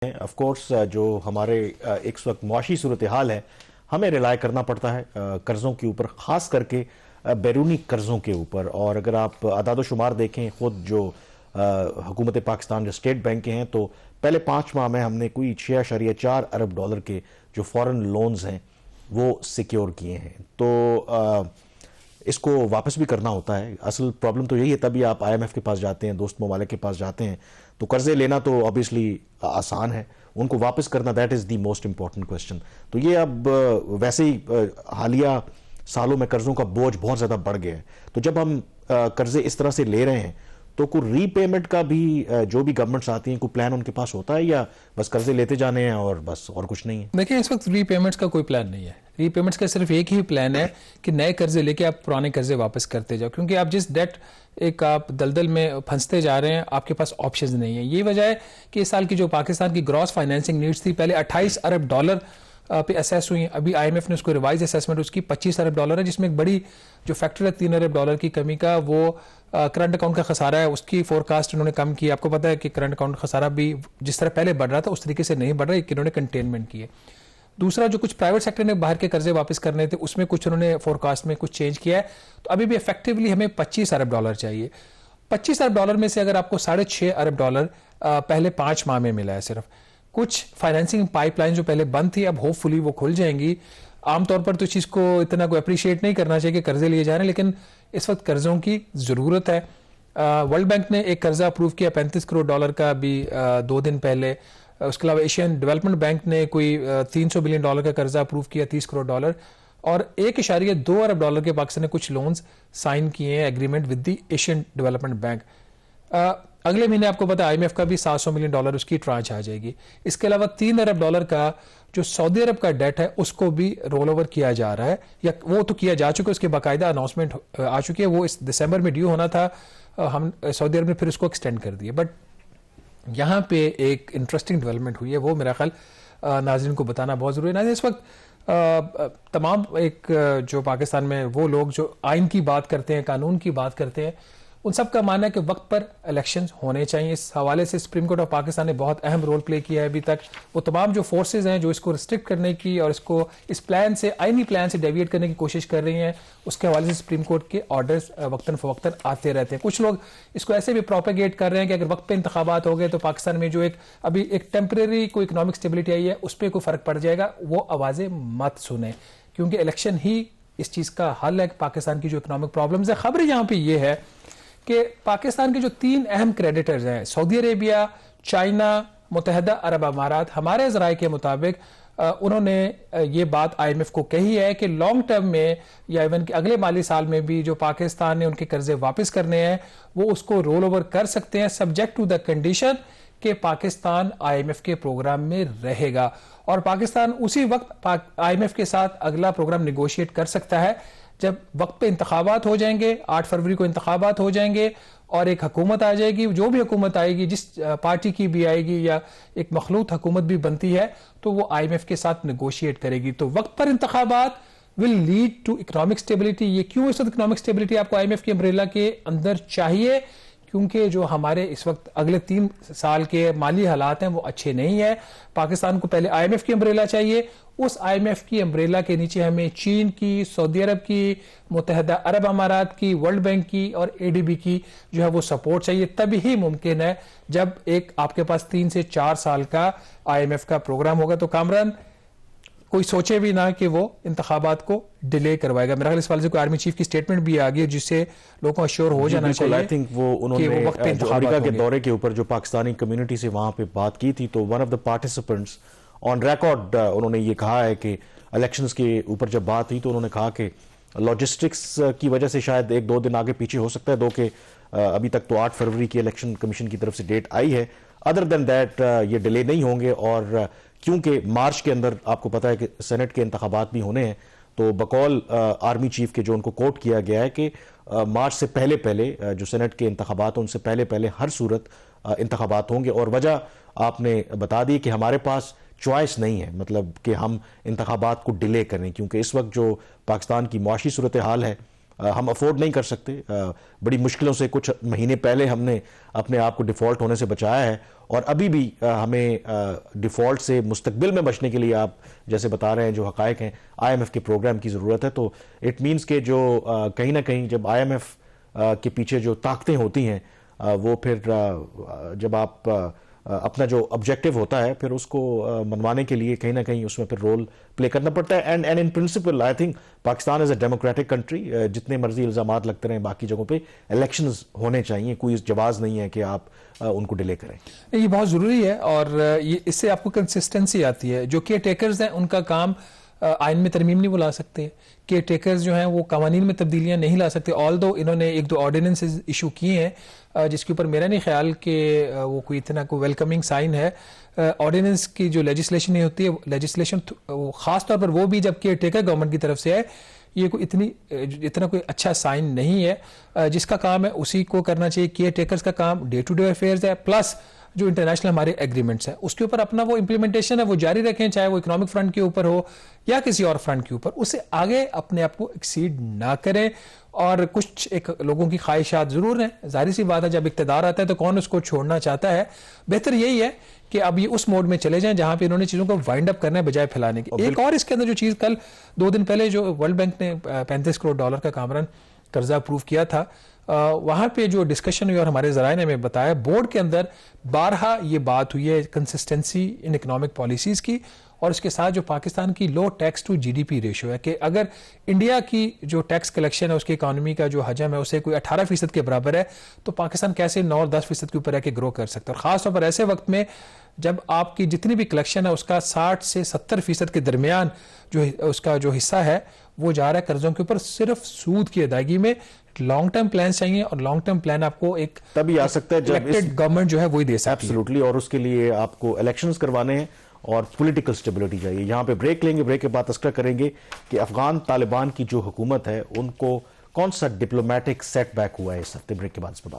Of course جو ہمارے اس وقت معاشی صورتحال ہے ہمیں ریلائی کرنا پڑتا ہے قرضوں کے اوپر، خاص کر کے بیرونی قرضوں کے اوپر. اور اگر آپ اعداد و شمار دیکھیں خود جو حکومت پاکستان جو اسٹیٹ بینک ہیں، تو پہلے 5 ماہ میں ہم نے کوئی 6.4 ارب ڈالر کے جو فورن لونز ہیں وہ سیکیور کیے ہیں. تو اس کو واپس بھی کرنا ہوتا ہے. اصل پرابلم تو یہی ہے، تبھی آپ آئی ایم ایف کے پاس جاتے ہیں، دوست ممالک کے پاس جاتے ہیں. تو قرضے لینا تو obviously آسان ہے، ان کو واپس کرنا that is the most important question. تو یہ اب ویسے ہی حالیہ سالوں میں قرضوں کا بوجھ بہت زیادہ بڑھ گیا ہے. تو جب ہم قرضے اس طرح سے لے رہے ہیں تو کوئی ری پیمنٹ کا بھی جو بھی گورنمنٹس آتی ہیں کوئی پلان ان کے پاس ہوتا ہے، یا بس قرضے لیتے جانے ہیں اور بس اور کچھ نہیں ہے؟ دیکھیں، اس وقت ری پیمنٹس کا کوئی پلان نہیں ہے. ری پیمنٹس کا صرف ایک ہی پلان ہے کہ نئے قرضے لے کے آپ پرانے قرضے واپس کرتے جاؤ، کیونکہ آپ جس ڈیٹ ایک آپ دلدل میں پھنستے جا رہے ہیں، آپ کے پاس آپشنز نہیں ہیں. یہ وجہ ہے کہ اس سال کی جو پاکستان کی گراس فائنینسنگ نیڈز تھی، پہلے 28 ارب ڈالر پہ اسیس ہوئی ہیں. ابھی آئی ایم ایف نے اس کو ریوائز اسیسمنٹ اس کی 25 ارب ڈالر ہے، جس میں ایک بڑی جو فیکٹر ہے 3 ارب ڈالر کی کمی کا، وہ کرنٹ اکاؤنٹ کا خسارہ ہے. اس کی فورکاسٹ انہوں نے کم کی. آپ کو پتا ہے کہ کرنٹ اکاؤنٹ خسارہ بھی جس طرح پہلے بڑھ رہا تھا اس طریقے سے نہیں بڑھ رہا ہے، کہ انہوں نے کنٹینمنٹ کی ہے. دوسرا، جو کچھ پرائیویٹ سیکٹر نے باہر کے قرضے واپس کرنے تھے، اس میں کچھ انہوں نے فورکاسٹ میں کچھ چینج کیا ہے. تو ابھی بھی افیکٹولی ہمیں 25 ارب ڈالر چاہیے. 25 ارب ڈالر میں سے اگر آپ کو 6.5 ارب ڈالر پہلے 5 ماہ میں ملا ہے صرف. کچھ فائنینسنگ پائپ لائن جو پہلے بند تھی اب ہوپ فلی وہ کھل جائیں گی. عام طور پر تو اس چیز کو اتنا کوئی اپریشیٹ نہیں کرنا چاہیے کہ قرضے لیے جا رہے ہیں، لیکن اس وقت قرضوں کی ضرورت ہے. ورلڈ بینک نے ایک قرضہ اپروو کیا 35 کروڑ ڈالر کا ابھی 2 دن پہلے. اس کے علاوہ ایشین ڈیولپمنٹ بینک نے کوئی 300 بلین ڈالر کا قرضہ اپروو کیا 30 کروڑ ڈالر. اور 1.2 ارب ڈالر کے پاکستان نے کچھ لونز سائن کیے ہیں agreement with the Asian development bank. اگلے مہینے آپ کو پتا آئی ایم ایف کا بھی 700 ملین ڈالر اس کی ٹرانچ آ جائے گی. اس کے علاوہ 3 ارب ڈالر کا جو سعودی عرب کا ڈیٹ ہے اس کو بھی رول اوور کیا جا رہا ہے، یا وہ تو کیا جا چکا ہے، اس کے باقاعدہ اناؤنسمنٹ آ چکی ہے. وہ اس دسمبر میں ڈیو ہونا تھا، ہم سعودی عرب نے پھر اس کو ایکسٹینڈ کر دیا. بٹ یہاں پہ ایک انٹرسٹنگ ڈیولپمنٹ ہوئی ہے، وہ میرا خیال ناظرین کو بتانا بہت ضروری ہے. ناظرین، اس وقت تمام ایک جو پاکستان میں وہ لوگ جو آئین کی بات کرتے ہیں، قانون کی بات کرتے ہیں، ان سب کا ماننا ہے کہ وقت پر الیکشنز ہونے چاہیے. اس حوالے سے سپریم کورٹ آف پاکستان نے بہت اہم رول پلے کیا ہے ابھی تک. وہ تمام جو فورسز ہیں جو اس کو ریسٹرکٹ کرنے کی اور اس کو اس پلان سے آئینی پلان سے ڈیویٹ کرنے کی کوشش کر رہی ہیں، اس کے حوالے سے سپریم کورٹ کے آرڈرز وقتاً فوقتاً آتے رہتے ہیں. کچھ لوگ اس کو ایسے بھی پروپیگیٹ کر رہے ہیں کہ اگر وقت پہ انتخابات ہو گئے تو پاکستان میں جو ابھی ایک ٹیمپریری کوئی اکنامک اسٹیبلٹی آئی ہے اس پہ کوئی فرق پڑ جائے گا. وہ آوازیں مت سنیں، کیونکہ الیکشن ہی اس چیز کا حل ہے کہ پاکستان کی جو اکنامک پرابلمز ہے. خبر یہاں پہ یہ ہے کہ پاکستان کے جو 3 اہم کریڈیٹرز ہیں، سعودی عربیہ، چائنا، متحدہ عرب امارات، ہمارے ذرائع کے مطابق انہوں نے یہ بات آئی ایم ایف کو کہی ہے کہ لانگ ٹرم میں یا ایون کہ اگلے مالی سال میں بھی جو پاکستان نے ان کے قرضے واپس کرنے ہیں وہ اس کو رول اوور کر سکتے ہیں، سبجیکٹ ٹو دا کنڈیشن کہ پاکستان آئی ایم ایف کے پروگرام میں رہے گا. اور پاکستان اسی وقت آئی ایم ایف کے ساتھ اگلا پروگرام نیگوشیٹ کر سکتا ہے جب وقت پہ انتخابات ہو جائیں گے. 8 فروری کو انتخابات ہو جائیں گے اور ایک حکومت آ جائے گی. جو بھی حکومت آئے گی، جس پارٹی کی بھی آئے گی یا ایک مخلوط حکومت بھی بنتی ہے، تو وہ آئی ایم ایف کے ساتھ نیگوشیٹ کرے گی. تو وقت پر انتخابات will lead to economic stability. یہ کیوں اس وقت اکنامک اسٹیبلٹی آپ کو آئی ایم ایف کی امبریلا کے اندر چاہیے؟ کیونکہ جو ہمارے اس وقت اگلے 3 سال کے مالی حالات ہیں وہ اچھے نہیں ہیں. پاکستان کو پہلے آئی ایم ایف کی امبریلا چاہیے. اس آئی ایم ایف کی امبریلا کے نیچے ہمیں چین کی، سعودی عرب کی، متحدہ عرب امارات کی، ورلڈ بینک کی اور اے ڈی بی کی جو ہے وہ سپورٹ چاہیے. تب ہی ممکن ہے جب ایک آپ کے پاس 3 سے 4 سال کا آئی ایم ایف کا پروگرام ہوگا. تو کامران کوئی سوچے بھی نہ کہ وہ انتخابات کو ڈیلے کروائے گا. میرا خیال اس والے سے کوئی آرمی چیف کی سٹیٹمنٹ بھی آ گئی جس سے لوگوں کو اشور ہو جانا چاہیے. آئی تھنک وہ انہوں نے امریکہ کے دورے کے اوپر جو پاکستانی کمیونٹی سے وہاں پہ بات کی تھی، تو one of the participants on record انہوں نے یہ کہا ہے کہ الیکشنز کے اوپر جب بات ہوئی تو انہوں نے کہا کہ لاجسٹکس کی وجہ سے شاید 1-2 دن آگے پیچھے ہو سکتا ہے، دو کہ ابھی تک تو 8 فروری کی الیکشن کمیشن کی طرف سے ڈیٹ آئی ہے. ادر دین دیٹ یہ ڈیلے نہیں ہوں گے. اور کیونکہ مارچ کے اندر آپ کو پتا ہے کہ سینٹ کے انتخابات بھی ہونے ہیں، تو بقول آرمی چیف کے جو ان کو کوٹ کیا گیا ہے کہ مارچ سے پہلے جو سینٹ کے انتخابات ہیں ان سے پہلے ہر صورت انتخابات ہوں گے. اور وجہ آپ نے بتا دی کہ ہمارے پاس چوائس نہیں ہے، مطلب کہ ہم انتخابات کو ڈیلے کریں، کیونکہ اس وقت جو پاکستان کی معاشی صورتحال ہے ہم افورڈ نہیں کر سکتے. بڑی مشکلوں سے کچھ مہینے پہلے ہم نے اپنے آپ کو ڈیفالٹ ہونے سے بچایا ہے, اور ابھی بھی ہمیں ڈیفالٹ سے مستقبل میں بچنے کے لیے آپ جیسے بتا رہے ہیں جو حقائق ہیں, آئی ایم ایف کے پروگرام کی ضرورت ہے. تو اٹ مینس کہ جو کہیں نہ کہیں جب آئی ایم ایف کے پیچھے جو طاقتیں ہوتی ہیں وہ پھر جب آپ اپنا جو آبجیکٹو ہوتا ہے پھر اس کو منوانے کے لیے کہیں نہ کہیں اس میں پھر رول پلے کرنا پڑتا ہے. And in principle I think Pakistan is a democratic country. جتنے مرضی الزامات لگتے رہیں باقی جگہوں پہ, الیکشنز ہونے چاہیے, کوئی جواز نہیں ہے کہ آپ ان کو ڈیلے کریں. یہ بہت ضروری ہے, اور اس سے آپ کو کنسسٹنسی آتی ہے. جو کیئر ٹیکرز ہیں ان کا کام آئین میں ترمیم نہیں وہ لا سکتے, کیئر ٹیکرز جو ہیں وہ قوانین میں تبدیلیاں نہیں لا سکتے. آل دو انہوں نے ایک دو آرڈیننسز ایشو کیے ہیں جس کے اوپر میرا نہیں خیال کہ وہ کوئی اتنا کوئی ویلکمنگ سائن ہے. آرڈیننس کی جو لیجسلیشن نہیں ہوتی ہے, لیجسلیشن خاص طور پر وہ بھی جب کیئر ٹیکر گورنمنٹ کی طرف سے ہے, یہ کوئی اتنا کوئی اچھا سائن نہیں ہے. جس کا کام ہے اسی کو کرنا چاہیے. کیئر ٹیکرز کا کام ڈے ٹو ڈے افیئرز ہے, پلس جو انٹرنیشنل ہمارے ایگریمنٹس ہیں اس کے اوپر اپنا وہ امپلیمنٹیشن ہے وہ جاری رکھیں, چاہے وہ اکنامک فرنٹ کے اوپر ہو یا کسی اور فرنٹ کے اوپر. اس سے آگے اپنے آپ کو ایکسیڈ نہ کریں. اور کچھ ایک لوگوں کی خواہشات ضرور ہیں, ظاہر سی بات ہے جب اقتدار آتا ہے تو کون اس کو چھوڑنا چاہتا ہے. بہتر یہی ہے کہ اب یہ اس موڈ میں چلے جائیں جہاں پہ انہوں نے چیزوں کو وائنڈ اپ کرنا ہے بجائے پھیلانے کی. ایک اور اس کے اندر جو چیز کل 2 دن پہلے جو ورلڈ بینک نے 35 کروڑ ڈالر کا کامران قرضہ اپروو کیا تھا, وہاں پہ جو ڈسکشن ہوئی اور ہمارے ذرائع نے ہمیں بتایا بورڈ کے اندر بارہا یہ بات ہوئی ہے کنسسٹنسی ان اکنامک پالیسیز کی, اور اس کے ساتھ جو پاکستان کی low tax to G D P ratio ہے کہ اگر انڈیا کی جو ٹیکس کلیکشن ہے اس کی اکانومی کا جو حجم ہے اسے کوئی 18% کے برابر ہے تو پاکستان کیسے 9-10% کے اوپر ہے کہ گرو کر سکتا ہے. اور خاص طور پر ایسے وقت میں جب آپ کی جتنی بھی کلیکشن ہے اس کا 60 سے 70% کے درمیان جو اس کا جو حصہ ہے وہ جا رہا ہے قرضوں کے اوپر صرف سود کی ادائیگی میں. لانگ ٹرم پلان چاہیے, اور لانگ ٹرم پلان آپ کو ایک تبھی آ سکتا ہے جب الیکٹڈ گورنمنٹ جو ہے وہی دے سکتی ہے. ایبسولوٹلی, اور اس کے لیے آپ کو الیکشنز کروانے ہیں اور پولیٹیکل سٹیبلٹی چاہیے. یہاں پہ بریک لیں گے, بریک کے بعد تذکرہ کریں گے کہ افغان طالبان کی جو حکومت ہے ان کو کون سا ڈپلومیٹک سیٹ بیک ہوا ہے اس ہفتے. بریک کے بعد اس پر بات